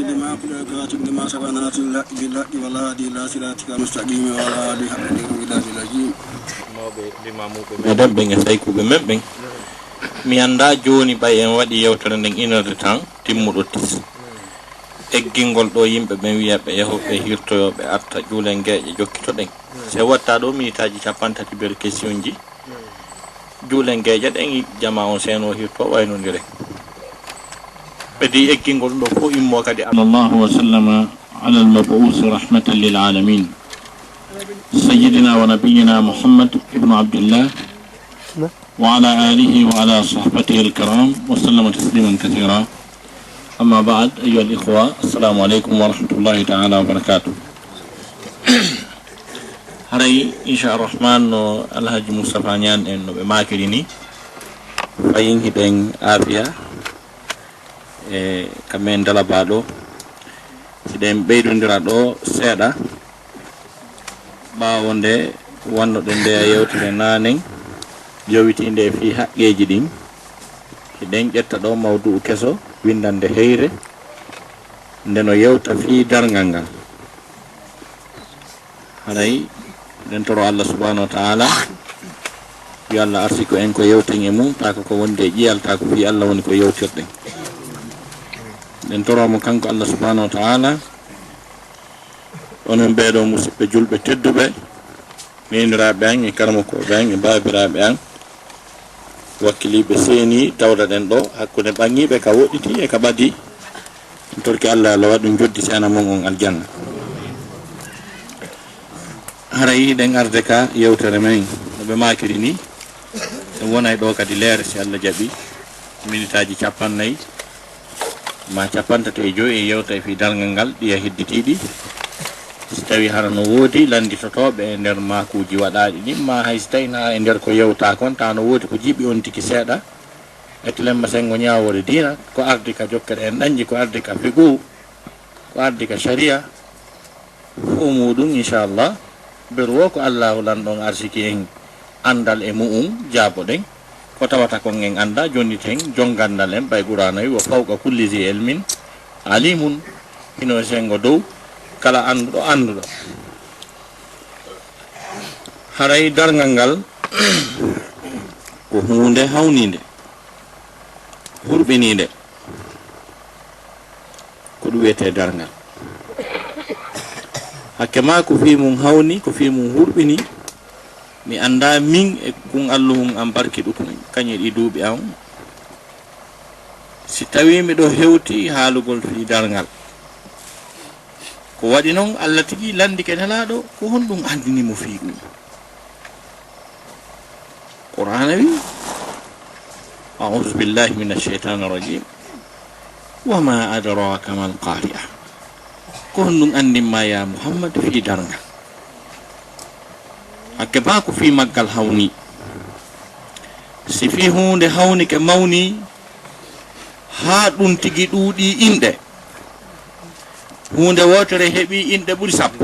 لما قلت لما سبقنا بالحق والهادي إلى صراطك المستقيم وعلى آله حق قدره العظيم madam ben e saykuɓe men mi anda joni ɓay en waɗi yewtere nden 1 heure de temps timmuɗo tis eggingol ɗo yimɓe ɓen wiya ɓe yahoɓe hirtoyoɓe arta ƴuulen gueƴe jokkitoɗen se watta ɗo minitaji 30 ber question ji ƴuulen gueƴe ɗen jama on seno hirto waynodire ɓedi eggingol ɗo fo immo kadi sallallahu wa sallama ala al-mab'us rahmatan lil alamin سيدنا ونبينا محمد ابن عبد الله وعلى آله وعلى صحبته الكرام وسلم تسليما كثيرا أما بعد أيها الإخوة السلام عليكم ورحمة الله تعالى وبركاته هري إن شاء الرحمن الحاج مصطفى نيان إنه بماكريني فاين هدين آفيا كمين دلبادو هدين بيدون درادو سيدا ɓawonde wannoɗe nde a yewtere nanen jowitinde fi haqqeji ɗin eɗen ƴetta ɗo mawdu keso windande heyre ndeno yewta fi dargal ngal haray nden toro Allah subhanahu wa ta'ala yo Allah arsi ko en ko yewten e mum taka ko wonde ƴiyalta ko fi Allah woni ko yewtirɗen nden toromo kanko Allah subhanahu wa ta'ala onon ɓeeɗo musidɓe julɓe tedduɓe neniraɓe an e karmakoɓe an e babiraɓe an wakkiliɓe seeni tawda ɗen ɗo hakkude ɓangiɓe ka woɗɗiti e ka ɓadi en torki Allah Allah waɗum joddi sena mon on aljanna haray ɗen arde ka yewtere men noɓe makiri ni en wonay ɗo kadi leere si Allah jaaɓi minitaji 40 ma 35 e yewta e fi dargal ngal ɗiya hedditiɗi si tawi hara no woodi landitotoɓe e nder makuji waɗaɗi ɗi ma hay so tawi na e nder ko yewta kon ta no woodi ko jiiɓi on tiki seeɗa etilemma sengo ñawore dina ko ardi ka jokkere en ɗañƴi ko ardi ka figu ko ardi ka sharia fo muɗum inchallah beru wo ko allahu lanɗon arsiki en andal e mu'um jaaboɗen ko tawata kon en anda jonniten jongandal en ɓay ɓuranayi wo fawqa kulli zi ilmin alimun hino sengo dow kala anduɗo haray dargal ngal ko hunde hawnide hurɓinide ko ɗum wiyete dargal hakke ma ko fi mum hawni ko fi mum hurɓini mi anda min e kun allahum am barki ɗum kañe ɗi duuɓi am si tawi miɗo hewti haalugol fi dargal ko waɗi noon Allah tigi landi ke nelaɗo ko honɗum andinimo fi ɗum qur'ana wi a'udhu billahi minash shaitani rajim wama adraka mal qari'ah ko honɗum andinma ya Muhammad fi dargal hakke ba ko fi maggal hawni si fi hunde hawni ke mawni ha ɗum tigi ɗuuɗi inɗe hunde wotere heɓi inɗe ɓuri 10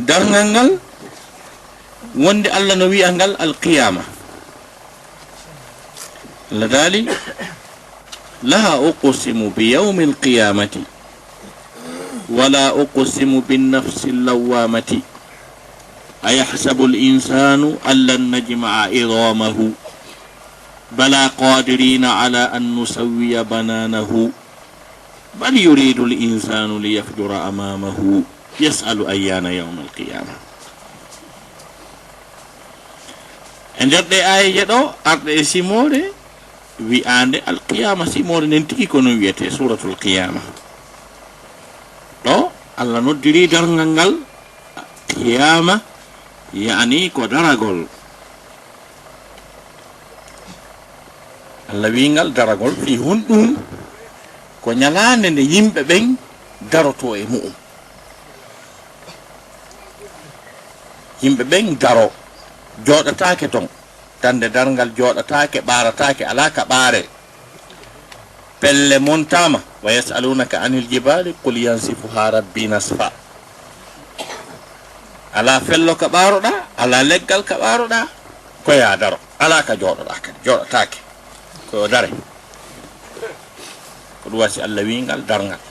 dargal ngal wonde Allah no wi'a ngal alqiyama Allah daali la uqsimu bi yawmi alqiyamati wala uqsimu bin nafsi allawamati ayahsabu al-insanu an lan najma'a idamahu bala qadirina ala an nusawwiya bananahu بل يريد الإنسان ليفجر أمامه يسأل أيان يوم القيامة عند آية دو أرد سيموري وياند القيامة سيموري ننتكي كونو ويته سورة القيامة دو الله ندري درنغال قيامة يعني كدرغول الله وينغال درغول في هندوم ko ñalande nde yimɓe ɓen daroto e mu'um yimɓe ɓen daro jooɗatake ton tande dargal jooɗatake ɓaaratake ala ka ɓaare pelle montama wa yasalunaka anil jibali qul yansifuha rabbi nasfa ala fello ka ɓaaroɗa ala leggal ka ɓaaroɗa ko ya daro ala ka jooɗoɗa kadi jooɗatake ko dare ko ɗum wasi Allah wingal darngal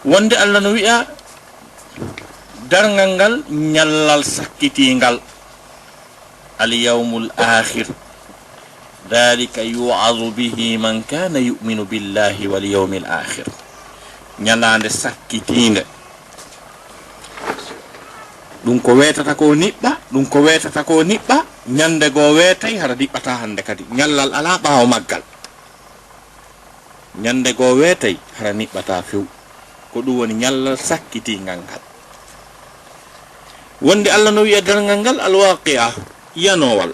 wonde Allah no wi'a darngal ngal ñallal sakkitingal al yawmul akhir dhalika yu'adhu bihi man kana yu'minu billahi wal yawmil akhir ñalande sakkitinde ɗum ko wetata ko niɓɓa ñande go wetay hara diɓɓata hande kadi ñallal ala ɓaawo maggal ñande go wetay hara niɓɓata few ko ɗum woni ñallal sakkitingal ngal wonde Allah no wi'a darngal ngal alwaqi'a yanowal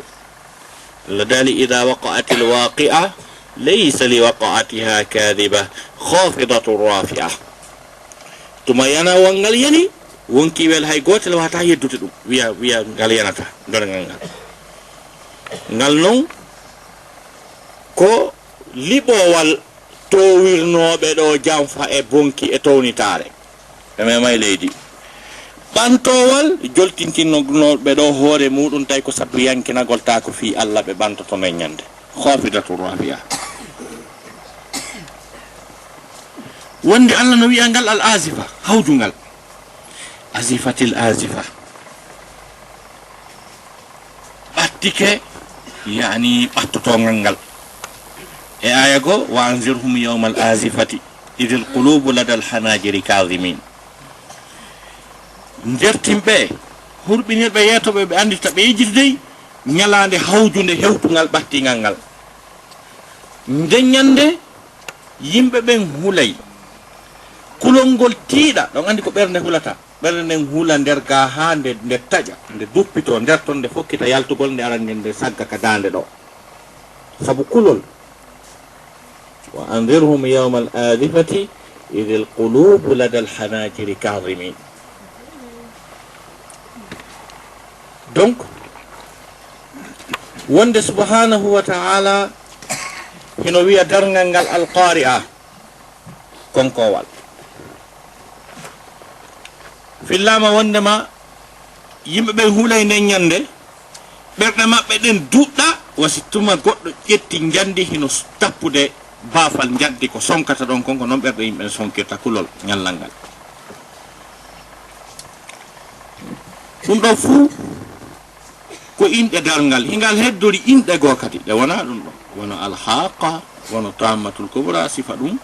Allah dali idha waqa'at alwaqi'a laysa liwaqa'atiha kadhiba khafidatu rafi'a tuma yanawal ngal yani wonki wel hay gotel wata yeddude ɗum wiya ngal yanata darngal ngal non ko liɓowal towirnoɓe ɗo janfa e bonki e townitare e memay leydi ɓantowal joltintinnoɓe ɗo hoore muɗum tawi ko sabu yankinagol ta ko fi Allah ɓe ɓantotono e ñande khafidatu rafi'a wonde Allah no wi'a ngal al azifa hawdungal azifatil azifa ɓattike yani ɓattotongal ngal e aya go wa anzirhum yawmal azifati idil qulubu ladal hanajiri kadhimin ndertimɓe hurɓinirɓe yetoɓe ɓe andita ɓe yejiti dey ñalande hawjude hewtugal ɓattingal ngal nde ñande yimɓe ɓen hulay kulol ngol tiiɗa ɗon andi ko ɓernde hulata ɓernde nden hula nder ga ha nde taƴa nde duppito nder ton nde fokkita yaltugol nde arande nde sagga ka dande ɗo sabu kulol wa anzirhum yawma al adifati idh al qulubu lada al hanajiri kadhimin donc wonde subhanahu wa ta'ala hino wi'a darngal ngal al qari'a konkowal fillama wondema yimɓe ɓe hulay nden ñande ɓerɗe maɓɓe ɗen duɗɗa wasi tuma goɗɗo ƴetti jandi hino tappude baafal jaddi ko sonkata ɗon konko noon ɓerɗe yimɓe sonkirta kulol ñallal ngal ɗum ɗo fuu ko inɗe darngal hingal heddori inɗe goo kadi ɗe wona ɗum ɗo wono alhaqa wono tammatul kubra sifa ɗum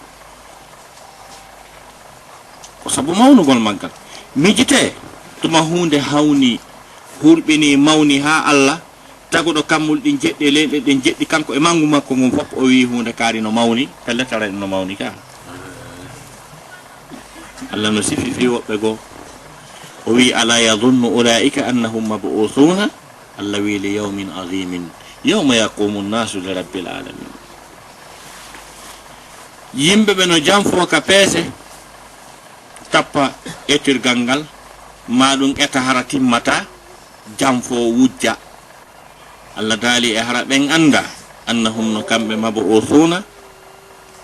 ko sabu mawnugol maggal mijite tuma hunde hawni hurɓini mawni ha Allah taguɗo kammul ɗin jeɗɗe leɗe ɗen jeɗɗi kanko e mangu makko ngum fof o wi hunde kaari no mawni pelletara no mawni ka Allah no sifi fi woɓɓe goo o wi ala yadunnu ulaika annahum mab'uthuna Allah wi li yawmin azimin yawma yaqumu nnasu li rabbil alamin yimɓe ɓe no janfo ka peese tappa etirgal ngal ma ɗum eta hara timmata janfo wujja Allah daali e hara ɓen anda annahum no kamɓe mab'uthuna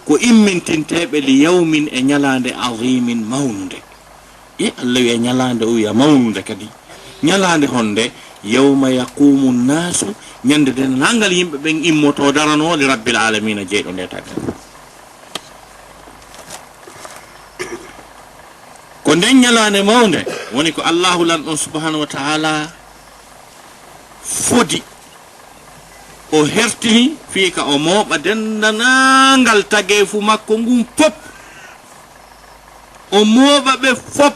ko immintinteɓe li yawmin e ñalande azimin mawnude Allah wi e ñalande o wiya mawnude kadi ñalande honde yawma yaqumu nnasu ñande denangal yimɓe ɓen immoto darano li rabbil alamina jeyɗo nde tagga ko nden ñalande mawde woni ko Allahu lan ɗon subhanahu wa ta'ala fodi o hertini fiika o mooɓa dendanangal tageefu makko ngun pop o mooɓa ɓe fop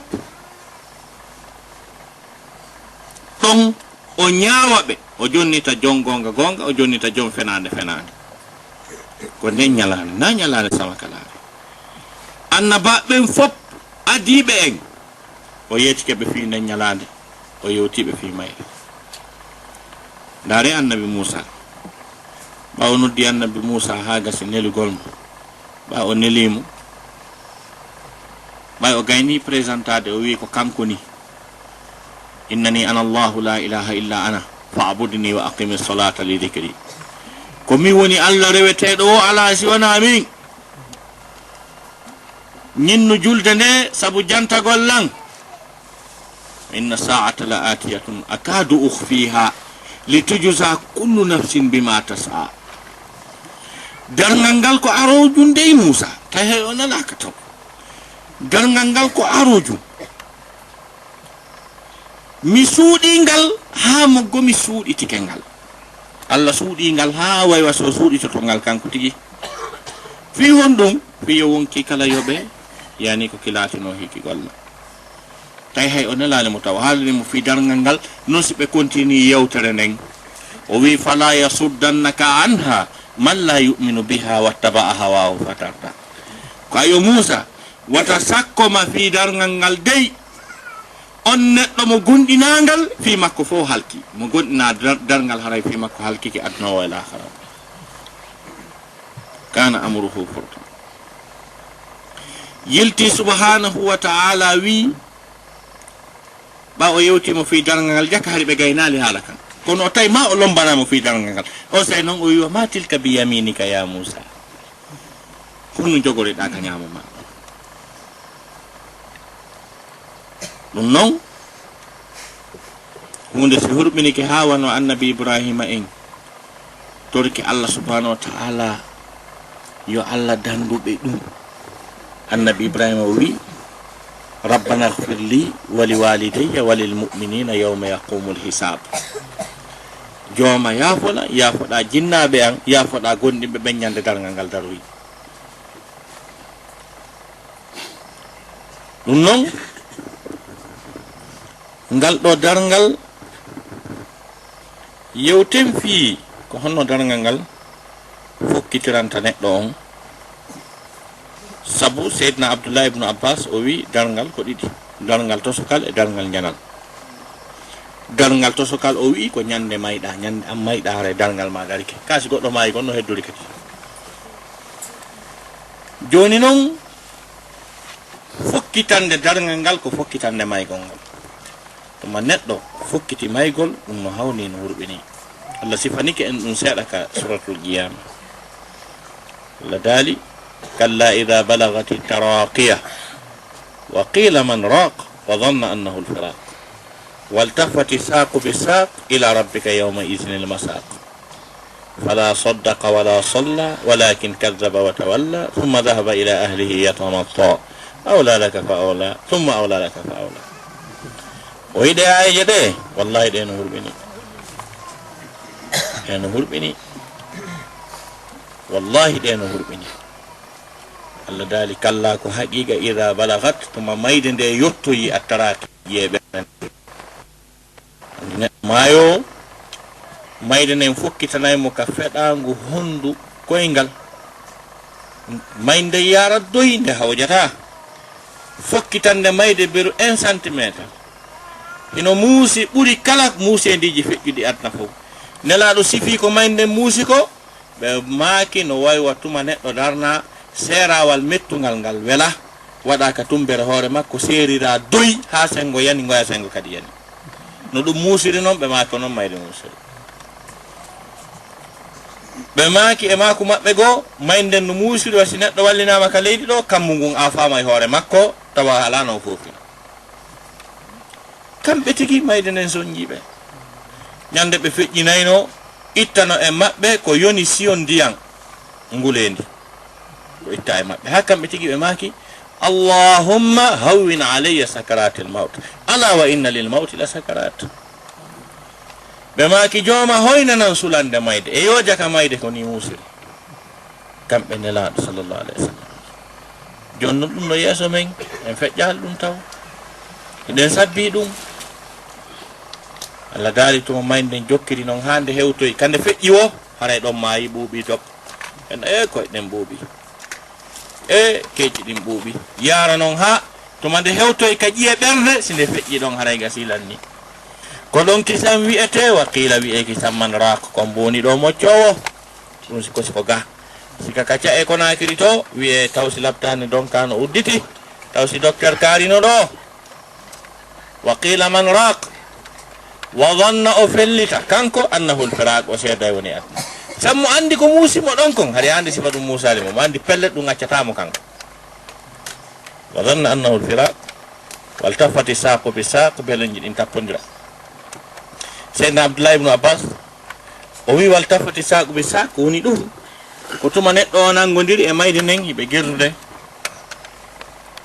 ɗon o ñaawa ɓe o jonnita jon gonga gonga o jonnita jon fenande fenande ko nden ñalande na ñalande samakalare annabaɓen fop adiɓe en o yettike ɓe fi nden ñalande o yewtiɓe fi mayre ndaare annabi Musa ɓawo noddi annabi Musa ha gasi nelugol mo ɓa o nelimo ɓay o gayni présentade o wi ko kanko ni innani ana Allahu la ilaha illa ana fa'budni wa aqimi salata li dhikri ko mi woni Allah reweteɗo o ala si wona min ñinnu julde nde sabu jantagol lan inna sa'ata la atiyatun akadu ukhfiha litujza kullu nafsin bima tas'a darngal ngal ko aroju ndey Musa tay hay on alaka taw darngal ngal ko aroju mi suudi ngal ha mo gomi suudi tikengal Allah suudi ngal ha way waso suudi to ngal kanko tigi fi hondum fi wonki kala yobe yani ko kilatino hiki golla tay hay on laale mo taw haalni mo fi darngal ngal non si be continue yewtere nden o wi fala yasuddannaka anha man la yu'minu biha wattaba'a hawahu fatarda ko ayo Musa wata sakko ma fi darngal ngal dey on neddo mo gondinangal fi makko fo halki mo gondina darngal haray fi makko halki ki adna wala akhira kana amruhu furta yilti subhanahu wa ta'ala wi ba o yewti mo fi darngal jaka hari be gaynali halakan kono tay ma o lombana mo fi darngal o say non o wi ma tilka bi yaminika ya Musa kunu jogore da kanyama ma non hunde si hurbini ke hawano annabi Ibrahima en torki Allah subhanahu wa ta'ala yo Allah dandube dum annabi Ibrahima wi rabbana ighfir li wa liwalidayya wa lil mu'minina yawma yaqumul hisab joma yafoda jinnabe an yafoda gondimbe be nyande darngal ngal darwi dum non ngal do darngal yewten fi ko honno darngal ngal fokkitiranta neddo on sabu sayyidina Abdullah ibn Abbas o wi darngal ko didi darngal to sokal e darngal nyanal darngal to sokal o wi ko nyande mayda nyande am mayda hare darngal ma darike kasi goddo mayi gonno heddori kati joni non fokkitande darngal ngal ko fokkitande maygol ngal to man neddo fokkiti maygol dum no hawni no wurbini Allah sifanike en dum seeda ka suratul qiyam la dali kalla idha balagati taraqiyah wa qila man raq wa dhanna annahu al-firaq waltafati saqu bisaq ila rabbika yawma idhin al-masaq fala saddaqa wala salla walakin kadzdzaba wa tawalla thumma dhahaba ila ahlihi yatamatta awla laka fa awla thumma awla laka fa awla o ide ay jede wallahi de no hurbini wallahi de no hurbini Allah dali kalla ko haqiqa idha balagat tuma mayde de yottoyi attaraki yebe mayo mayde nen fokkitanay mo ka fedangu hondu koyngal mayde yara doyinde hawjata fokkitande mayde beru 1 cm ino muusi buri kala muusendiji fejjudi adna fo nelaado sifi ko mayde muusi ko be maaki no way watuma neddo darna serawal mettungal ngal wela wada ka tumbere hore makko serira doy ha sengo yani ngoya sengo kadi yani no dum muusiri non be maako non mayde muusiri be maaki e maako mabbe go mayde no muusiri wasi neddo wallinama ka leydi do kammungun afama e hore makko tawa ala no fofi kambe tigi mayde nen sonjibe nyande be fejjinayno ittano e mabbe ko yoni sion diang ngulendi ko itta e mabbe hakambe tigi be maaki Allahumma hawwin alayya sakaratil maut ala wa inna lil maut la sakarat be maaki joma hoyna nan sulande mayde e yoja ka mayde ko ni musir kambe nela sallallahu alaihi wasallam jonno dum no yeso men en fejjal dum taw den sabbi dum Allah dali to mayde jokkiri non hande hewtoy kande fejji wo haray don mayi buubi dop en e ko den buubi e keji dim buubi yara non ha to mande hewtoy ka jiye berde sinde fejji don haray gasilanni ko don kisam wi'ete wa qila wi'e kisam man raq ko boni do moccowo dum siko ga sika kaca e ko nakiri to wi'e tawsi labtane don kano udditi tawsi docteur karino do wa qila man raq wa dhanna ofellita kanko annahu al-firaq wa sayda woni at sammo andi ko musi mo don kon hari andi sifatu Musa mo andi pellet dum accata mo kanko wa dhanna annahu al-firaq wal tafati saqu bi saq belenji din tappondira sayyidina Abdullah ibn Abbas o wi wal tafati saqu bi saq woni dum ko tuma neɗɗo o nangodiri e mayde nden hiɓe gerdude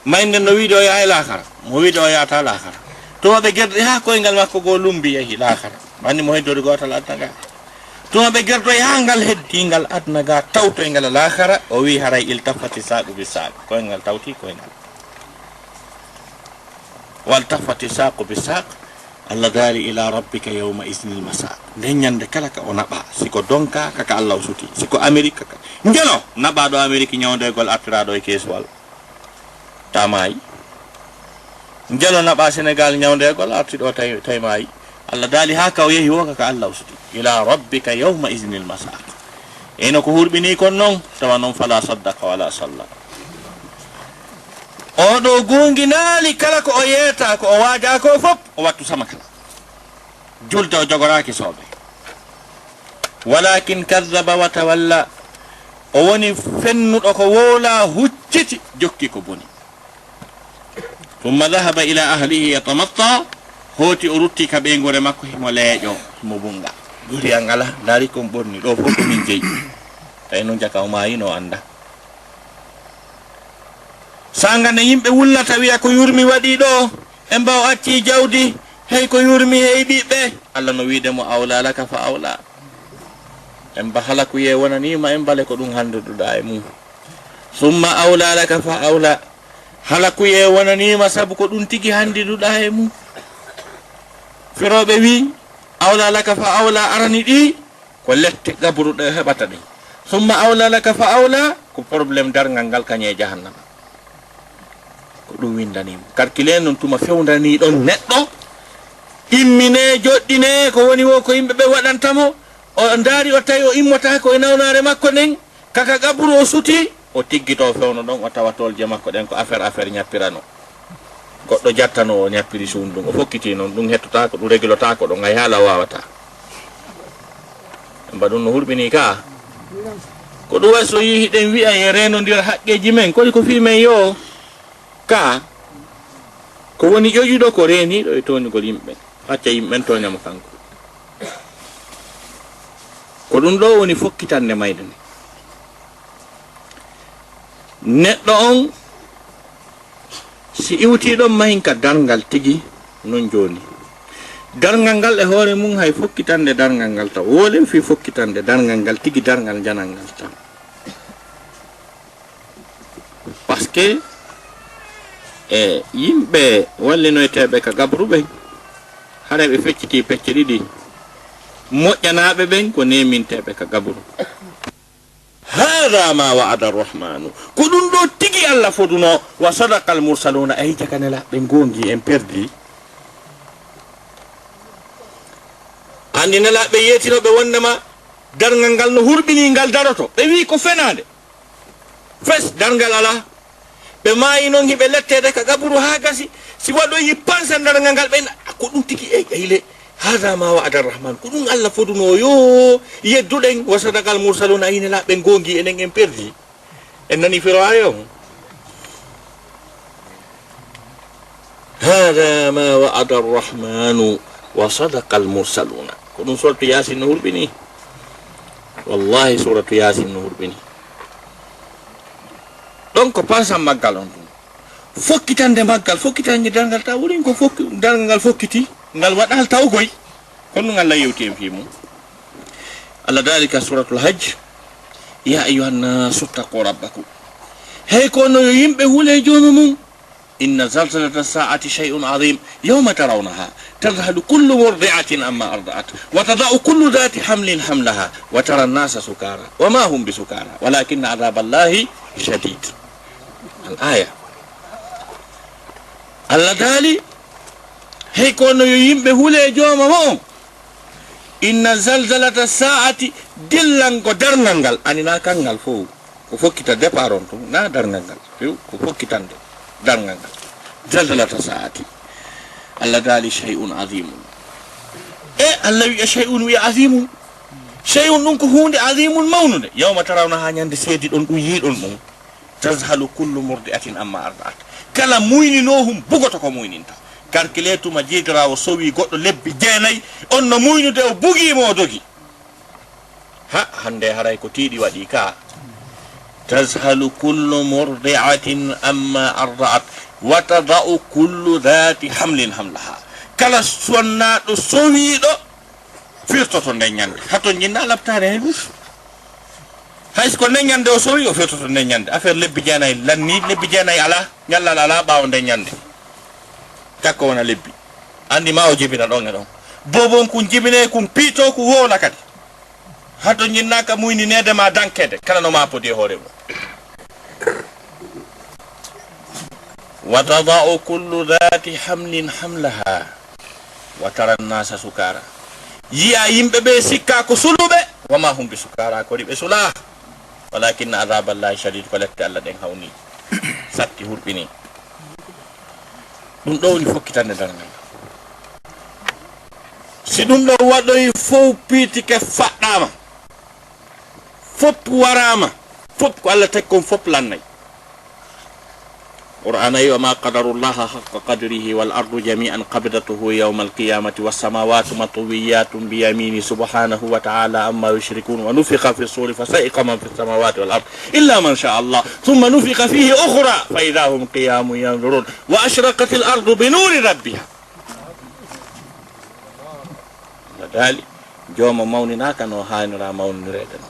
mayde no wiide o yaha lakara mo wiide o yahata lakara tuma ɓe gerdi ha koyngal makko go lumbi yahi lakara banni mo heddori gotal adna ga tuma ɓe gerdo yaha ngal heddingal adna ga tawtoyngal lakara o wi haray iltafati saqu bi saq koyngal tawti koyngal waltafati saqu bi saq Allah dari ila rabbika yawma isnil masa nden ñande kala ka o naɓa siko donka kaka Allah suti siko Amérique kaka ngelo naɓaɗo Amérique ñawdegol artiraɗo e keeswal tamayi ngelo naɓa Sénégal ñawdegol artiɗo tay mayi Allah daali ha ka o yehi wo kaka Allah suti ila rabbika yawma isnil masa eno ko hurɓini kon noon tawa noon fala saddaqa wala salla oɗo gonginali kala ko o yeeta ko o waaja ko fof o wattu sama kala julde o jogoraki sooɓe walakin kadaba wa tawalla o woni fennuɗo ko woola hucciti jokki ko boni thumma dhahaba ila ahlihi yatamatta hooti o rutti ka ɓeygore makko himo leeƴo himo bunga guriya ngala daari kon ɓorni ɗo fof komin jeyi tawi noon jaka o mayino anda sanga ne yimɓe wullata wiya ko yurmi waɗi ɗo e mbaw acci jawdi hey ko yurmi hey ɓiɓɓe Allah no wiidemo awla laka fa awla en ba halakuye wonanima en bale ko ɗum handuɗuɗa e mum summa awla laka fa awla halakuye wonanima sabu ko ɗum tigi handiɗuɗa e mum firoɓe wi awla laka fa awla arani ɗi ko lette gabruɗo heɓata ɗi summa awla laka fa awla ko probléme dargal ngal kañe jahannama ko ɗum windanima calcule noon tuma fewdani ɗon neɗɗo immine joɗɗine ko woni wo ko yimɓeɓe waɗantamo o daari o tawi o immotaki o nawnare makko nden kaka gabru o suti o tiggito fewno ɗon o tawa tolje makko ɗen ko affaire ñappirano goɗɗo jattano o ñappiri suudu ɗum o fokkiti noon ɗum hettotako ɗum régulotako ɗon hay haala wawata mba ɗum no hurɓini ka ko ɗum way so yihi ɗen wiya e renodira haqqeji men kodi ko fi men yo ka ko woni ƴoƴuɗo ko reniɗo e toñugol yimɓe acca yimɓen toñamo kanko ko ɗum ɗo woni fokkitande mayde nde neɗɗo on si iwtiɗon mahinka dargal tigi non joni dargal ngal e hoore mum hay fokkitande dargal ngal taw wolen fi fokkitande dargal ngal tigi dargal janal ngal taw par ce que e yimɓe wallinoyteɓe ka gabruɓe hara ɓe fecciti pecce ɗiɗi moƴƴanaɓe ɓen ko neminteɓe ka gabru hada ma wa'ada arrahmanu ko ɗum ɗo tigi Allah foduno wa sadaqa al mursaluna ay jakanelaɓe gongi en perdi andi nelaɓe yetinoɓe wondema dargal ngal no hurɓini ngal daroto ɓe wi ko fenade fes dargal ala ɓe maayi noon hiɓe lettede ka gaburu ha gasi si waɗoyi pansa dargal ngal ɓe ko ɗum tigi eyle hada ma wa'ada arrahman ko ɗum Allah foduno yo yedduɗen wa sadaqa al mursaluna ayine laɓe gongi enen en perdi en nani firwaye on hada ma wa'ada arrahmanu wa sadaqa al mursaluna ko ɗum suratu yasin no hurɓini wallahi suratu yasin no hurɓini ɗon ko pansam maggal on ɗum fokkitande maggal fokkitande dargal ta wurin ko dargal ngal fokkiti ngal waɗal tawgoy kono ngal yewti en fi mum Allah dalika suratul hajj ya ayuha nnasu ttaqu rabbakum hey kono yo yimɓe huule joomu mum inna zalzalata saati shay'un azim yawma tarawnaha tadhalu kullu murdi'atin amma arda'at wa tada'u kullu dhati hamlin hamlaha wa tara an-nasa sukara wa ma hum bisukara walakinna adhaballahi shadid al-aya Allah dali hey kono yo yimɓe huule jooma mo inna zalzalata saati dillango dargal ngal anina kangal fof ko fokkita départ on tum na dargal ngal ko fokkitande dargal ngal zalzalata saati Allah dali shay'un azimun Allah wiya shay'un wiya azimun shay'un ɗum ko hunde azimun mawnude yawma tarawna ha ñande seedi ɗon ɗum yiiɗon ɗum tazhalu kullu murdi'atin amma arda'at kala muyninohum bugoto ko muyninta calcule tuma jigirawo sowi goɗɗo lebbi jeenayyi on no muynude o bugimo o dogi ha hande haray ko tiiɗi waɗi ka tazhalu kullu murdi'atin amma arda'at wa tada'u kullu dhati hamlin hamlaha. Kala sonnaɗo sowiɗo firtoto nde ñande hato jinna labtare he bus hay ko nde ñande o sowi o firtoto nde ñande affaire lebbi jeenayi lanni lebbi jeenayi ala ñallal ala ɓawo nde ñande takko wona lebbi andi ma o jibina ɗon e ɗon bobon kun jibine kun piito ku wola kadi hato jinnaka muyni nede ma dankede kala no ma podi hoore mum wa tada'u kullu dhati hamlin hamlaha wa tara an-nasa sukara yi'a yimɓe ɓe sikka ko suluɓe wama hum bi sukara ko ɗiɓe sula walakin adaballahi shadid ko lette Allah ɗen hawni satti hurɓini ɗum ɗo woni fokkitande darngal si ɗum ɗo waɗoyi fof piitike faɗɗama fop warama fop ko Allah tagi kon fop lannayi قرآن وما قدر الله حق قدره والأرض جميعا قبضته يوم القيامة والسماوات مطويات بيمينه سبحانه وتعالى أما يشركون ونفخ في الصور فسائق من في السماوات والأرض إلا من شاء الله ثم نفخ فيه أخرى فإذا هم قيام ينظرون وأشرقت الأرض بنور ربها ذلك جوم موننا كانوا هاينرا مون ريدنا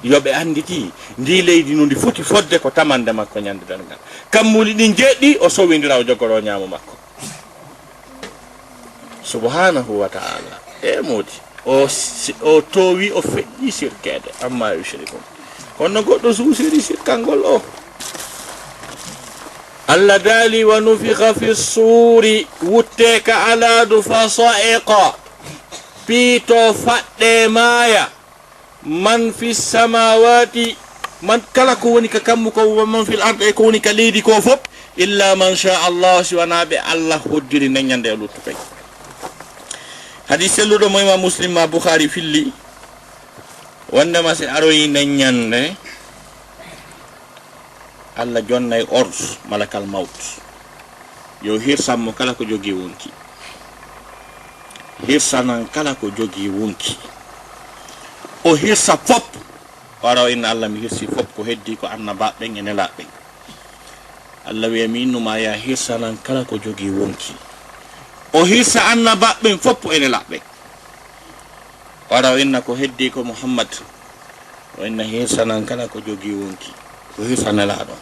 yoɓe anditi ndi leydi no ndi foti fodde ko tamande makko ñande dangal kammuli ɗi jeeɗɗi o sowindira o jogoro ñaamo makko subhanahu wa ta'ala e modi o towi o feƴƴi sirkede amma yushrikun kono goɗɗo suusiri sirkangol o Allah daali wa nufikha fi suri wutteka aladu fa sa'iqa piito faɗɗe maaya man fi samawati man kala ko woni ka kammu ko man fil ard e ko woni ka leydi ko fop illa man sha Allah siwanaɓe Allah hoddiri nde ñande e luttu kay hadis selluɗo mo imam muslim ma bukhari filli wondema si aroyi nde ñande Allah jonnay ordre malakal maut yo hirsanmo kala ko jogi wonki hirsanan kala ko jogi wonki o hirsa fop wara inna Allah mi hirsi fop ko heddi ko annabaɓen e nelaɓen Allah wiya mi innuma ya hirsanan kala ko jogi wonki o hirsa annabaɓen fop e nelaɓen wara inna ko heddi ko Muhammad o inna hirsanan kala ko jogi wonki o hirsa nelaɗo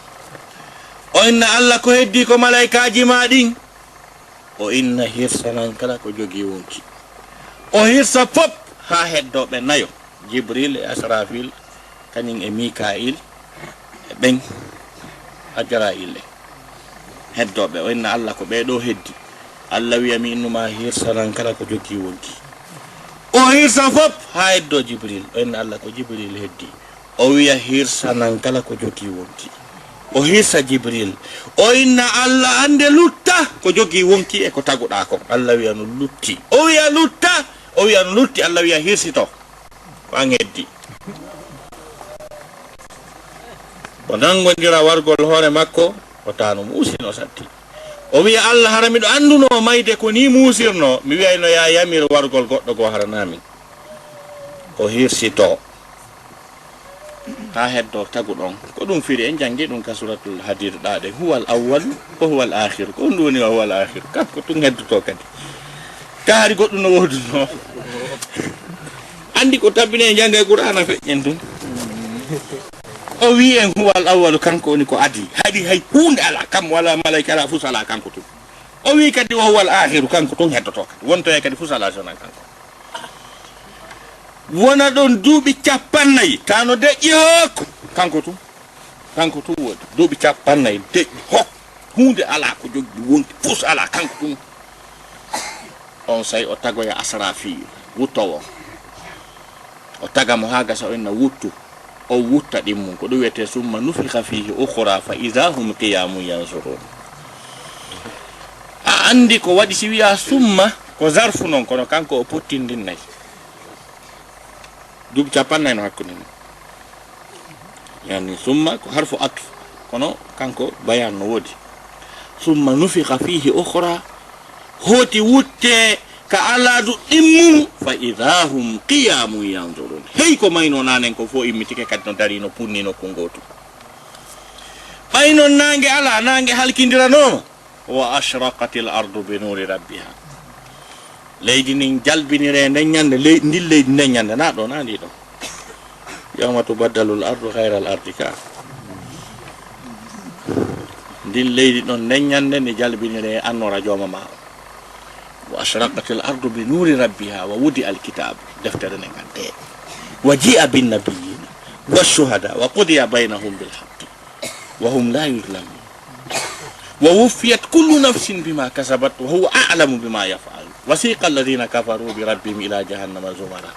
o inna Allah ko heddi ko malaikaji maɗin o inna hirsanan kala ko jogi wonki o hirsa fop ha heddoɓe nayo Jibril e Asrafil kañum e Mikail e ɓen Ajrail heddoɓe o inna Allah ko ɓeɗo heddi Allah wiya mi innuma hirsanan kala ko jogi wonki o hirsa fop ha heddo Jibril o inna Allah ko Jibril heddi o wiya hirsanan kala ko jogi wonki o hirsa Jibril o inna Allah ande lutta ko jogi wonki e ko taguɗa ko Allah wiya no lutti o wiya lutta o wiya no lutti Allah wiya hirsito ko an heddi o nangondira wargol hoore makko o tano muusino satti o wiya Allah hara miɗo anduno mayde ko ni muusirno mi wiyayno ya yamir wargol goɗɗo go haranami o hirsito ha heddo taguɗon ko ɗum firi en jangi ɗum ka suratul hadid ɗaɗe huwal awwal wa huwal akhir ko ɗum woni wa huwal akhir kanko tun heddoto kadi kaari goɗɗum no woduno andi ko tabbine jangay qur'ana feƴƴen dum o wi en huwal awwal kanko woni ko adi hadi hay hunde ala kam wala malaika ala fusala kanko tun o wi kadi o huwal akhir kanko tun heddoto kadi wonto e kadi fusala jona kanko wona ɗon duuɓi capannayyi tano deƴƴi hokko kanko tun woni duuɓi capannayyi deƴƴi hokko hunde ala ko joggi wonti fus ala kanko tun on say o tagoya Asrafi wuttowo o tagamo ha gasa o inna wuttu o wutta ɗimmum ko ɗum wiyete summa nufikha fihi ukhra fa idha hum qiyamun yanzurun a andi ko waɗi si wiya summa ko zarfu non kono kanko o pottindinnayi duuɓi capannayyi no hakkude ni yani summa ko harfu atf kono kanko bayan no woodi summa nufikha fihi ukhra hoti wutte ka aladu ɗimmum fa idha hum qiyamun yanzurun hey ko mayno nanen ko fo immitike kadi no dari no punni no ko ngotu ɓaynon nange ala nange halkindiranoma wa ashraqatil ardu bi nuri rabbiha leydi nin jalbinire nden ñande ndin leydi nden ñande na ɗo na ndi ɗo yawma tubaddalul ardu hayra al ardi ka ndin leydi ɗon nden ñande nde jalbinire annora jooma ma wa ashraqatil ardu bi nuri rabbiha wa wudi al kitab deftere nden gante wa ji'a bin nabiyyin wa shuhada wa qudiya bainahum bil haqq wa hum la yuzlamun wa wuffiyat kullu nafsin bima kasabat wa huwa a'lamu bima yaf'al wasiqa alladhina kafaru bi rabbihim ila jahannama zumara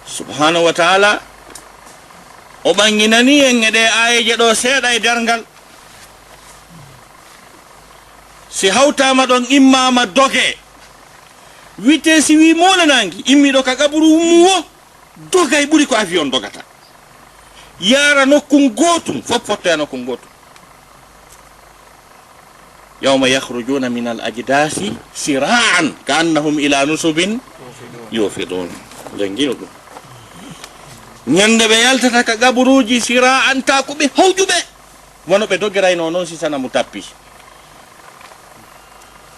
subhanahu wa ta'ala o ɓanginani en e ɗe ayeje ɗo seeɗa e dergal si hawtama ɗon immama doge wite si wi molanangi immiɗo ka gaɓuru ummuwo dogay ɓuri ko avion dogata yara nokkun gotum fof fottoya nokkun gotum yawma yakhrujuna min al ajdasi sira'an ka annahum ila nusubin yufidun jangino ɗum ñande ɓe yaltata ka gaɓuruji sira'an ta ko ɓe hawjuɓe wono ɓe dogirayno noon si sana mu tappi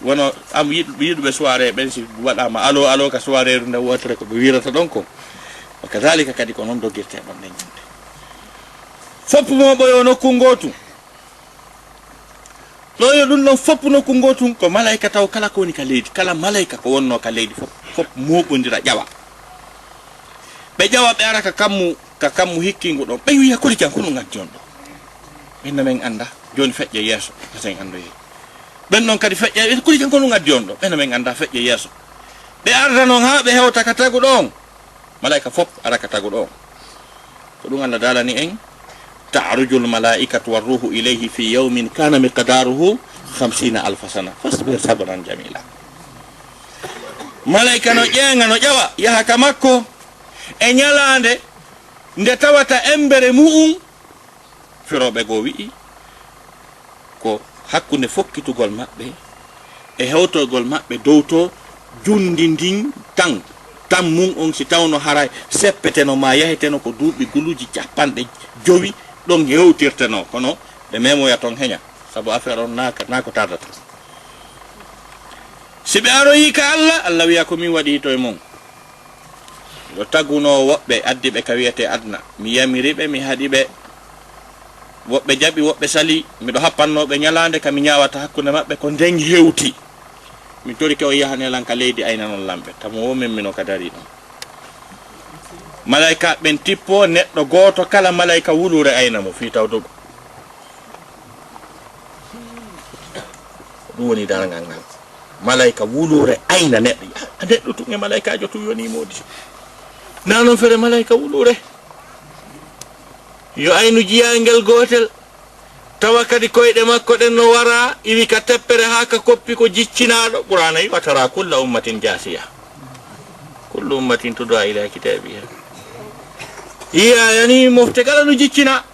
wono am yiɗuɓe soirée ɓen si waɗama alo alo ka soirée nde wotere ko ɓe wirata ɗon ko wa kadalika kadi ko noon doggirte ɗon nden ñande foppu mo ɓoyo nokku gotum ɗoyo ɗum ɗon foppu nokku gotum ko malayika taw kala ko woni ka leydi kala malayika ko wonno ka leydi fof moɓodira ƴawa ɓe ƴawa ɓe ara ka kammu hikkingu ɗon ɓe wiya kodi jam ko ɗum addi on ɗo ɓenno men anda joni feƴƴe yeeso eten andoyi ɓen ɗon kadi feƴƴe kodi jam ko ɗum addi on ɗo ɓenno men anda feƴƴe yeeso ɓe arda noon ha ɓe hewta ka taguɗo on malayika fof ara ka taguɗo on ko ɗum Allah dalani en تعرج الملائكة والروح إليه في يوم كان مقداره 50,000 سنة فاصبر صبرا جميلا ملائكة نجينا نجوا يا كماكو إنيالاند ندتواتا إمبر مؤم في روبغو وي كو hakku ne fokkitugol maɓɓe e hewtogol maɓɓe dowto jundindin tan mum on si tawno haray seppeteno ma yaheteno ko duuɓi guluji 50 ɗon hewtirteno kono ɓe memoya ton heña sabu affaire on na ko tardata si ɓe aroyi ka Allah wiya ko min waɗi to e mon ɗo taguno woɓɓe addi ɓe ka wiyete adna mi yamiriɓe mi haɗiɓe woɓɓe jaɓi woɓɓe sali miɗo happannoɓe ñalande kami ñawata hakkude maɓɓe ko nden hewti mi tori ke o yahanelan ka leydi ayna noon lamɓe tamo women mino ka dari ɗon malayika ɓen tippo neɗɗo goto kala malayika wulure ayna mo fi taw dogo ɗum woni darangal ngal malayika wulure ayna neɗɗo tun e malayikajo tu yoni modi nanon fere malayika wulure yo aynu jiyangel gotel tawa kadi koyɗe makko ɗen no wara iwi ka teppere ha ka koppi ko jiccinaɗo qur'ana wi watara kulla ummatin jasiya kullu ummatin tud'a ila kitabiha yani mofte kala no jiccina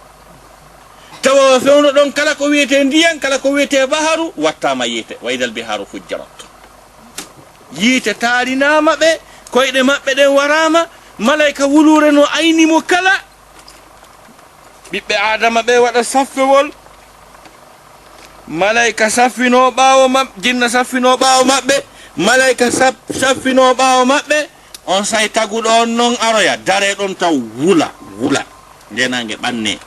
tawa fewno ɗon kala ko wiyete ndiyan kala ko wiyete baharu wattama yiite wa idal biharu fujjarat yiite taarinama ɓe koyɗe maɓɓe ɗen warama malayika wulure no aynimo kala ɓiɓɓe adama ɓe waɗa saffewol malayika saffino ɓawo maɓɓe jinna saffino ɓawo maɓɓe malayika saffino ɓawo maɓɓe on say taguɗo on noon aroya dare ɗon taw wula ndenange ɓanne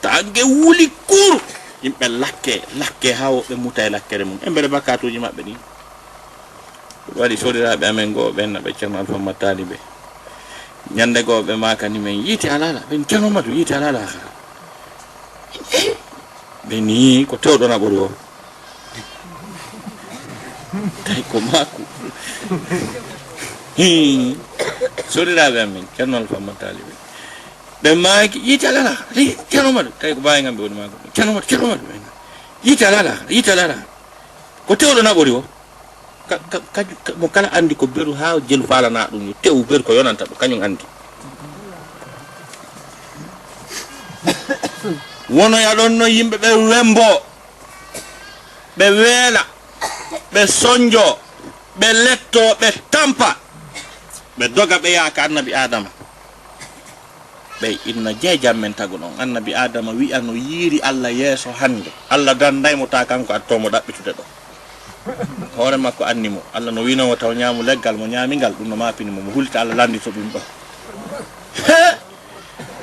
tange wuli kur yimɓe lakke ha woɓɓe muta e lakkere mum e mbere bakatuji maɓɓe ɗin waɗi sodiraɓe amen goo ɓenna ɓe ceerno Alpha Mattali ɓe ñande goo ɓe makani men yiite alala ɓen ceerno Madou yiite alala ha ɓe ni ko tewɗon aɓori o tay ko maku sodiraɓe amen ceerno Alpha Mattali ɓe maki yiite alala ceerno Madou tay ko mbawi gamɓe woni mako ceerno Madou yiite alala ko tewɗon aɓori o mo kala andi ko beru ha jelu falana ɗum yo tew beru ko yonanta ɗum kañum andi wonoya ɗon no yimɓe ɓe wembo ɓe weela ɓe sonjo ɓe letto ɓe tampa ɓe doga ɓe yaaka annabi adama ɓe inna jeejam men tagu ɗon annabi adama wi'a no yiiri allah yeeso hande allah dandaymo ta kanko attomo ɗaɓɓitude ɗo hoore makko anni mo allah no winomo taw ñaamu leggal mo ñaamingal ɗum no mapinimo mo hulta allah landito ɗum ɗo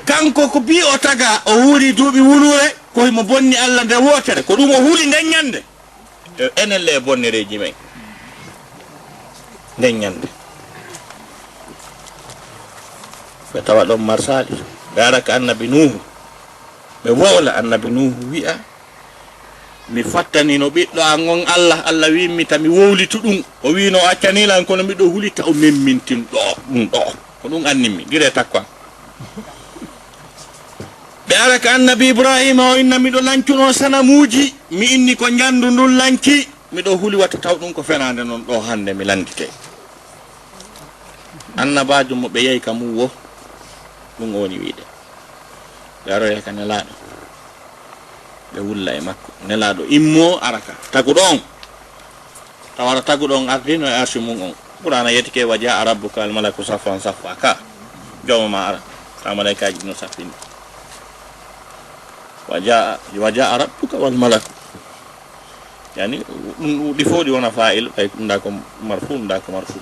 kanko ko bi o taga o huuri duuɓi wulure koymo bonni allah nde wotere ko ɗum o huuli nden ñande enen le bonnereji men nden ñande ɓe tawa ɗon marsali ɓe ara ka annabi nuhu ɓe wowla annabi nuhu wi'a mi fattanino ɓiɗɗo an on allah wimmi tami wowlitu ɗum o wino accanilan kono miɗo hulita o memmintin ɗo ɗum ɗo ko ɗum annimi gire takko ɓe ara ka annabi ibrahima o inna miɗo lancuno sanamuji mi inni ko jandu ndun lanki miɗo huli watta taw ɗum ko fenade noon ɗo hande mi landite annabajo mo ɓe yeyi ka mum wo ɗum woni wiide ɓe aroya ka nelaɗo ɓe wulla e makko nelaɗo immo araka taguɗon tawara taguɗon ardino e arsi mum on ɓurana yettike waja a rabbuka al malaku safan safa ka jooma ma ara ta malaikaji no saffini waja a rabbuka wal malaku yani ɗum ɗi fo ɗi wona fa'il ɓay ɗum da ko marfu ɗum da ko marfu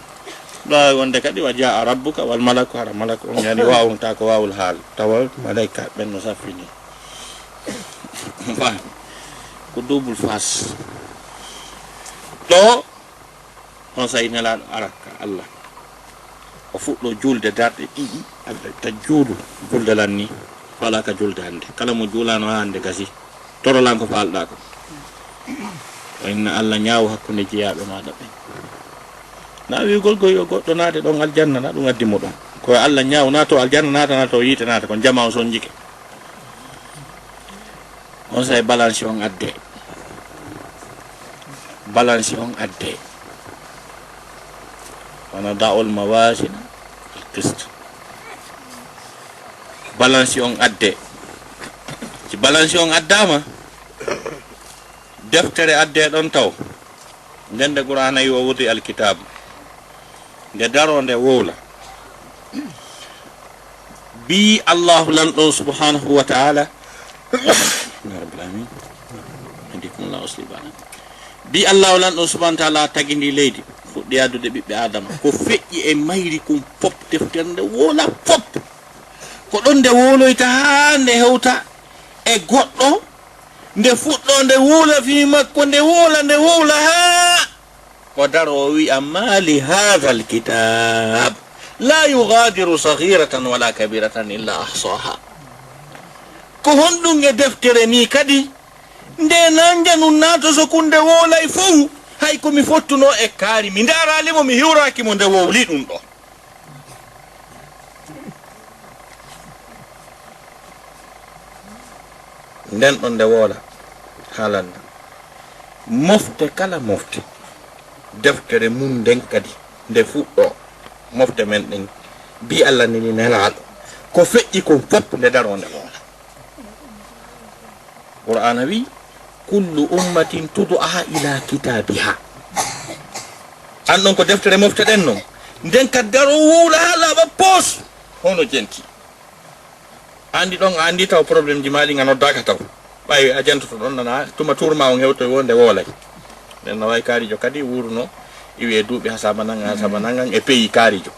ɗo wonde kadi waja a rabbuka wal malaku hara malaku on yani wawta ko wawul haal tawa malaika ɓen no saffini ko double face ɗo on sayi nelaɗo araka allah o fuɗɗo julde darɗe ɗiɗi ta juuɗu julde lan ni wala ka julde hande kala mo juulano ha hande gasi torolan ko falɗa ko o inna allah ñaawo hakkunde jeeyaɓe maɗa ɓen na wigol goy o goɗɗo naate ɗon aljanna na ɗum addimo ɗon koye allah ñaaw nato aljanna nato yiite naata kon jama o son jike on say balance on adde wana da'ul mawazin al-qist balance on adde ci balance on addama deftere adde ɗon taw ndende qur'ana yi o wudi alkitab nde daro nde wowla bi allahu lan ɗon subhanahu wa ta'ala rabbil alamin hadikumullah uslibana bi allahu lan ɗon subhanahu wa ta'ala tagindi leydi fuɗɗi addude ɓiɓɓe adama ko feƴƴi e mayri kum fop deftere nde wola fop ko ɗon nde woloyta ha nde hewta e goɗɗo nde fuɗɗo nde wula fi makko nde wowla ha ko daro o wi'a ma li hadha alkitab la yughadiru saghiratan wala kabiratan illa ahsaha ko honɗum e deftere ni kadi nde nanja nun nato sokunde wolay fof hay komi fottuno e kaari mi daralimo mi hiwrakimo nde wowli ɗum ɗo nden ɗon nde woola haalanda mofte kala mofte deftere mum nden kadi nde fuɗɗo mofte men ɗen bi allah nini nelaɗo ko feƴƴi kon fop nde daro nde woola qur'ana wi kullu ummatin tud'a ila kitabiha an ɗon ko deftere mofte ɗen noon nden kad daro wowla ha laaɓa poos hono jenti andi ɗon a andi taw probléme ji maɗi ga noddaka taw ɓay a jantoto ɗon nana tuma tourma o hewto wonde woolay nden no way kaarijo kadi wuruno iwi e duuɓi hasaba nangan e pays kaarijo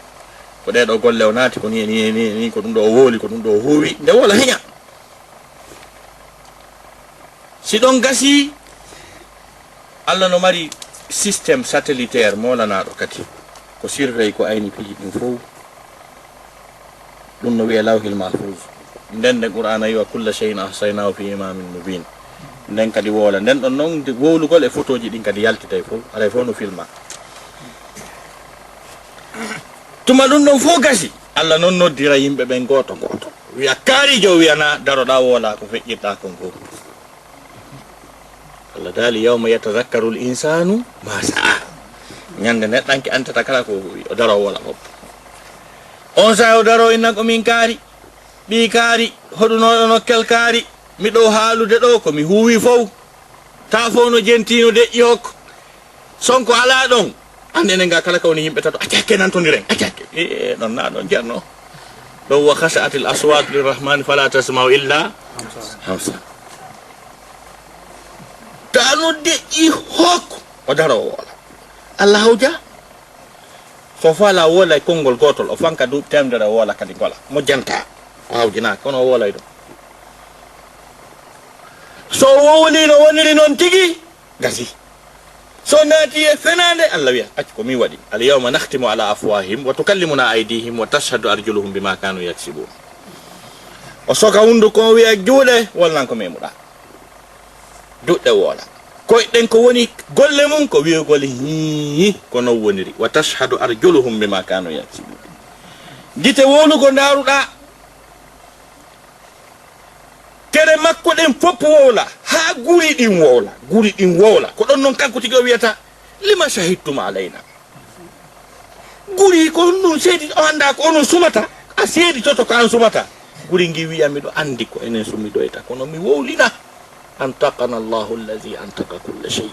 ko ɗeɗo golle o naati ko ni ko ɗum ɗo o wooli ko ɗum ɗo o huuwi nde woola heña si ɗon gasi allah no mari systéme satellitaire molanaɗo kadi ko surveille ko ayni piiji ɗin fof ɗum no wiye lawhil mahfuz nden nde qur'ana yiwa kulla shay'in ahsaynahu fi imamin mubin nden kadi woola nden ɗon noon wowlugol e photo ji ɗin kadi yaltitay fof aray fof no filma tuma ɗum ɗon fof gasi allah noon noddira yimɓe ɓen goto wiya kaarijo wiyana daroɗa woola ko feƴƴirɗa kon fof allah daali yawma yatadakkaru l insanu ma sa'a ñande neɗɗanke antata kala ko o daro woola fof on sa o daro inna ko min kaari ɓi kaari hoɗunoɗo nokkel kaari miɗo haalude ɗo komi huuwi fof ta fof no jentino deƴƴi hokko sonko ala ɗon ande enen ga kala kawni yimɓe tato accakke nantodiren accakke ɗon na ɗon jerno ɗo wa khashatil aswat lirrahmani fala tasma'u illa hamsa tano deƴƴi hokko o dara o wola Allah hawja so fala wola e konngol gotol o fanka du temdere o wola kadi gola mo janta o hawjina kono o wolay ɗo so wowli no woniri noon tigi gasi so naati e fenande Allah wiya acci ko mi waɗi al yawma nakhtimu ala afwahihim wa tukallimuna aydihim wa tashhadu arjuluhum bima kanu yaksibun o soka hunduko wiya juuɗe wolnan ko memuɗa duɗɗe woola koyɗen ko woni golle mum ko wiyogol hi ko non woniri wa tashhadu arjuluhum bima kanu yaksibun gite wolugo ndaruɗa tere makko ɗen fof wowla ha guri ɗin wowla ko ɗon noon kanko tigi o wiyata lima shahidtum alayna guri ko ɗum seedi o anda ko onon sumata a seedi toto ko an sumata guri ngi wiya miɗo andi ko enen sumiɗoyta kono mi wowlina antaqana Allahu allazi antaqa kulla shay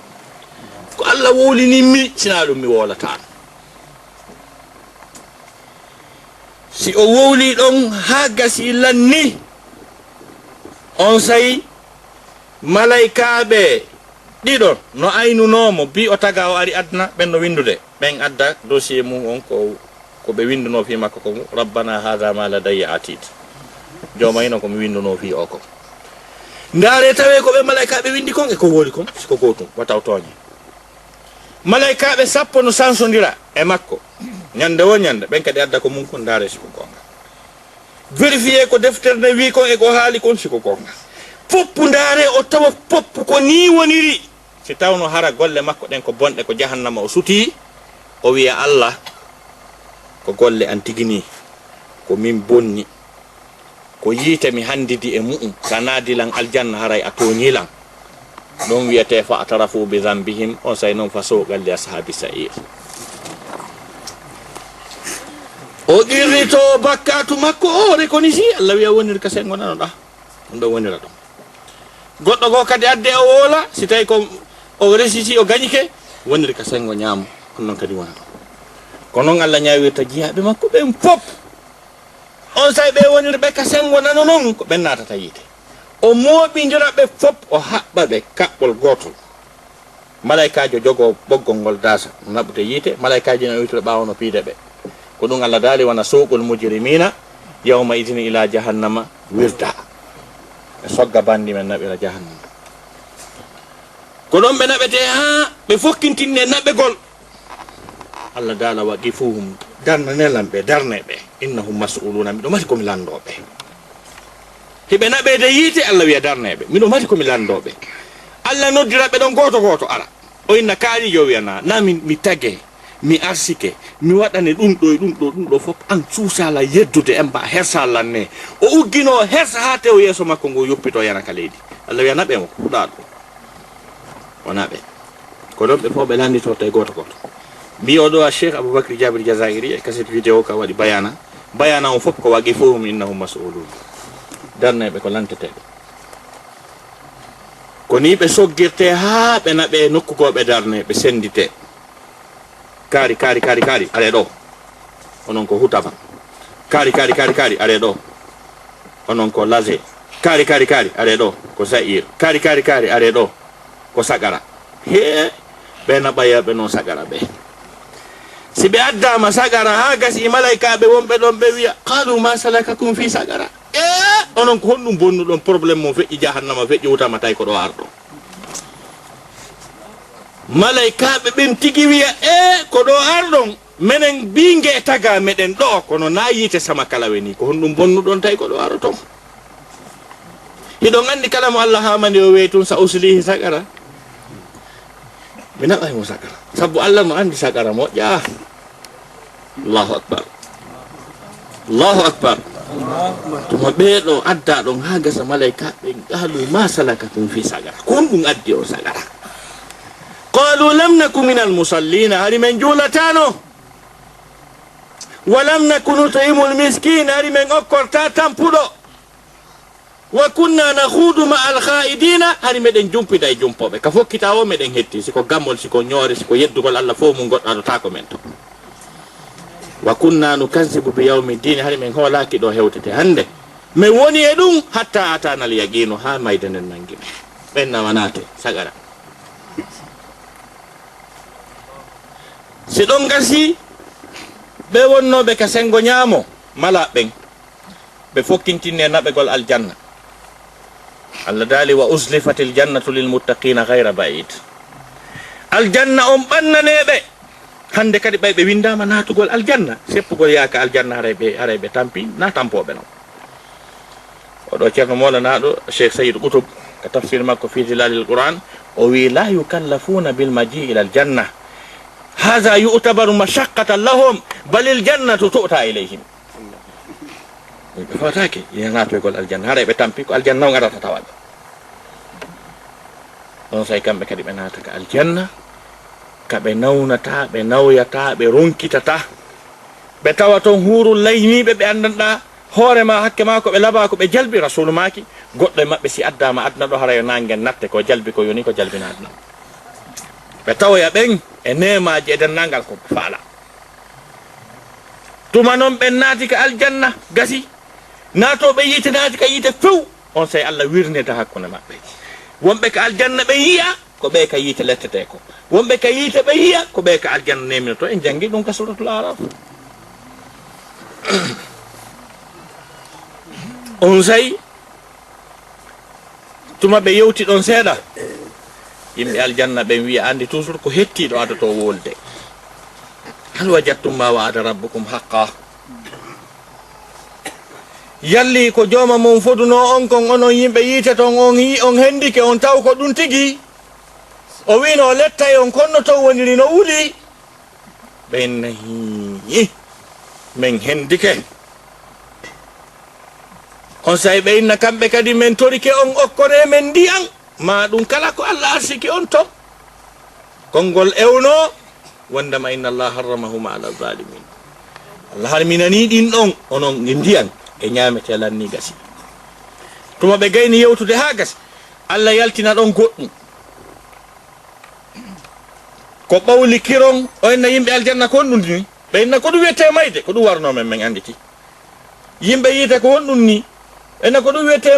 ko Allah wowlinimmi sina ɗum mi wowlata si o wowli ɗon ha gasi lanni on sayi malaikaɓe ɗiɗon no aynunomo bi o taga o ari adna ɓen no windude ɓen adda dossier mum on ko ɓe winduno fi makko ko rabbana hada ma ladayya atid jomayino komi winduno fi o ko ndaare tawe ko ɓe malaikaɓe windi kon e ko woli kon siko gotum wataw tooñe malaikaɓe 10 no sansodira e makko ñande wo ñande ɓen kadi adda ko mum kon ndaare siko gonga vérifier ko defterne wi kon e ko haali kon siko gonga foppu ndaare o tawa foppu ko ni woniri si tawno hara golle makko ɗen ko bonɗe ko jahannama o suti o wiya Allah ko golle an tigini ko min bonni ko yiite mi handidi e mu'um sa naadilan aljanna haray a toñilan ɗon wiyete fa atarafu bi zambihim on say noon fa sogal li ashabi sa'ir o ɗirrito bakkatu makko o rekonisi Allah wiya woniri ka sengo nanoɗa ɗum ɗo wonira ɗum goɗɗo go kadi adde o woola si tawi ko o resisi o gañike woniri ka sengo ñaamo on noon kadi wona ɗum ko noon Allah ñawirta jiyaɓe makko ɓen fof on say ɓe woniri ɓe ka sengo nano noon ko ɓen natata yiite o mooɓidira ɓe fof o haɓɓa ɓe kaɓɓol gotol malaikajo jogo ɓoggol ngol dasa naɓude yiite malaikaji no wiytude ɓawo no piide ɓe ko ɗum Allah daali wona suuqul mujrimina yawma idin ila jahannama wirda e sogga bandi men naɓira jahannama ko ɗon ɓe naɓete ha ɓe fokkintinne naɓegol Allah daala wa gifuhum darnanelan ɓe darneɓe innahum mas'uluna miɗo mati komi landoɓe hiɓe naɓede yiite Allah wiya darneɓe miɗo mati komi landoɓe Allah noddira ɓe ɗon goto goto ara o inna kaalijo wiyana na mi tagge mi arsike mi waɗane ɗum ɗo fof an suusala yeddude en mba hersalan ne o uggino hersa ha tew yeeso makko ngo yoppito yana ka leydi Allah wiya naɓe mo ko ɗuɗa ɗo wona ɓe ko ɗon ɓe fof ɓe landito tawi goto goto mbi oɗo a Cheikh Aboubacry Jabir Jazairi e cassette vidéo ka waɗi bayana on fof ko wagi fohum innahum mas'ulun darneɓe ko lanteteɓe ko ni ɓe soggirte ha ɓe naɓe nokkugoɓe darne ɓe sendite kari are ɗo onon ko hutaba kari are ɗo onon ko laze kari are ɗo ko zair kari are ɗo ko sagara he ɓe naɓayaɓe noon sagara ɓe si ɓe addama sagara ha gasi malaikaɓe wonɓe ɗon ɓe wiya qalu ma salakakum fi sagara onon ko honɗum bonnuɗon probléme mo feƴƴi jahannama feƴƴi wutama tawi ko ɗo arɗo malaikaɓe ɓen tigi wiya ko ɗo arɗon minen binge taga meɗen ɗo kono na yiite sama kala weni ko honɗum bonnuɗon tawi ko ɗo arɗoton hiɗon andi kala mo Allah hamani o weyi tun sa uslihi sagara mi naɓaymo sagara sabu Allah mo andi sagara moƴƴa Allahu akbar tuma ɓeeɗo adda ɗon ha gasa malaikaɓe qalu ma salakakum fi sagara ko ɗum addi o sagara qalu lam naku min almusallina hari men juulatano wa lam naku nutimu almiskin hari men okkorta tampuɗo wa kunna nakhudu ma alkhaidina hari meɗen jumpida e jumpoɓe ka fokkita o meɗen hetti siko gammol siko ñoore siko yeddugol Allah fof mum goɗɗo aɗotako men to wa kunna nukazzibu bi yawmiddin hari men holaki do hewtete hande me woni e dum hatta atana al yaqinu ha maydenen nangi benna wanate sagara si don gasi be wonnobe ka sengo nyamo mala ben be fokkintinne nabe gol aljanna Allah dali wa uzlifatil jannatu lil muttaqina ghayra ba'id aljanna on bannanebe hande kadi be windama natugol aljanna seppugol yaaka aljanna harebe tampi na tampobe non odo ceerno mola naado Sheikh Sayyid Qutb ka tafsir makko fi zilalil Qur'an o wi la yukallafuna bil maji ila al janna hadha yu'tabaru mashaqqatan lahum bal al jannatu tu'ta ilayhim fatake yana to gol al janna harebe tampi ko al janna ngarata tawal on say kambe kadi be nata ka al janna ka be nawnata be nawyata be ronkitata be tawaton hurul layni be andanda hoore ma hakke ma ko be laba ko be jalbi rasul maaki goddo mabbe si addama adna do harayo nangen natte ko jalbi ko yoni ko jalbina adna be tawya ben e nemaaji eden nangal ko faala tuma non be naati ka aljanna gasi nato be yite naati ka yite few on say Allah wirneta hakkune mabbe wonbe ka aljanna be yiya ko be ka yite lettete ko wonbe ka yite be yiya ko be ka aljanna nemino to en jangi dum ka suratul araf on say tuma be yewti don seeda yimbe aljanna be wi andi toujours ko hettido adato wolde hal wajadtum ma wa'ada rabbukum haqqan yalli ko joma mon foduno on kon onon yimbe yite ton on hendike on taw ko dun tigi o wino letta on konno to woniri no wuli bennahi men hendike on say be inna kambe kadi men torike on okkore men diyan ma dum kala ko Allah arsiki on to kongol ewno wandama inna Allah harramahuma ala zalimin Allah harminani din don onon ndiyan e nyamete lanni gasi tuma be gayni yewtude ha gasi Allah yaltina don goddum ko bawli kiron o enna yimbe aljanna ko dum ni be inna ko du wete mayde ko du warno men anditi yimbe yite ko wondum ni enna ko du wete